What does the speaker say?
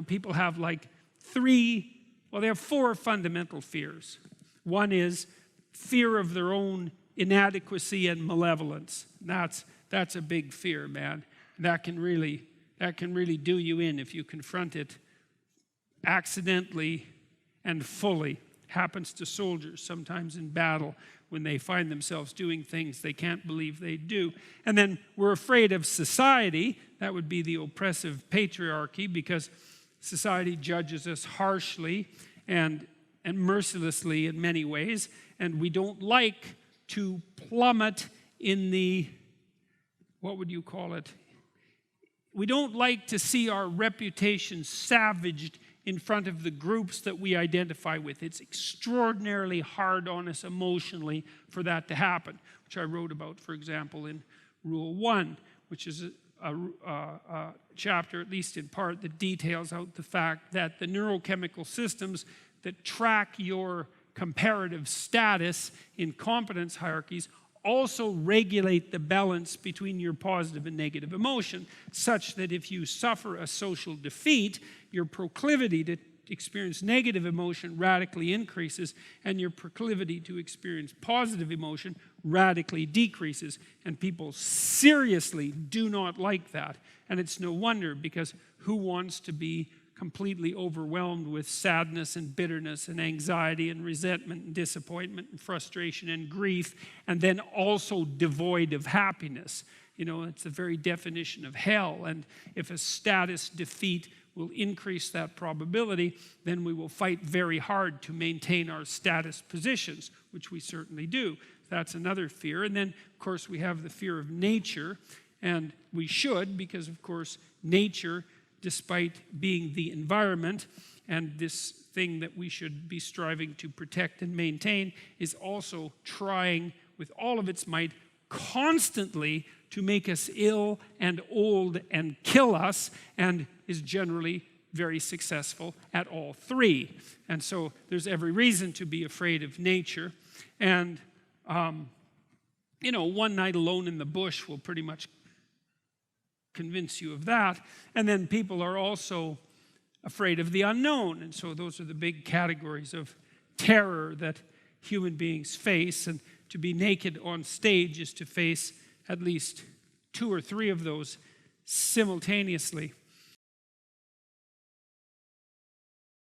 people have like they have 4 fundamental fears. One is fear of their own inadequacy and malevolence. That's a big fear, man. That can really do you in if you confront it accidentally and fully. Happens to soldiers sometimes in battle when they find themselves doing things they can't believe they do. And then we're afraid of society. That would be the oppressive patriarchy, because society judges us harshly and mercilessly in many ways, and we don't like to plummet in the, what would you call it? We don't like to see our reputation savaged in front of the groups that we identify with. It's extraordinarily hard on us emotionally for that to happen, which I wrote about, for example, in Rule 1, which is a chapter, at least in part, that details out the fact that the neurochemical systems that track your comparative status in competence hierarchies also regulate the balance between your positive and negative emotion, such that if you suffer a social defeat, your proclivity to experience negative emotion radically increases, and your proclivity to experience positive emotion radically decreases. And people seriously do not like that. And it's no wonder, because who wants to be completely overwhelmed with sadness and bitterness and anxiety and resentment and disappointment and frustration and grief, and then also devoid of happiness? It's the very definition of hell. And if a status defeat will increase that probability, then we will fight very hard to maintain our status positions, which we certainly do. That's another fear. And then, of course, we have the fear of nature, and we should, because, of course, nature, despite being the environment and this thing that we should be striving to protect and maintain, is also trying with all of its might constantly to make us ill and old and kill us, and is generally very successful at all 3. And so there's every reason to be afraid of nature. And, one night alone in the bush will pretty much convince you of that. And then people are also afraid of the unknown. And so those are the big categories of terror that human beings face. And to be naked on stage is to face at least 2 or 3 of those simultaneously.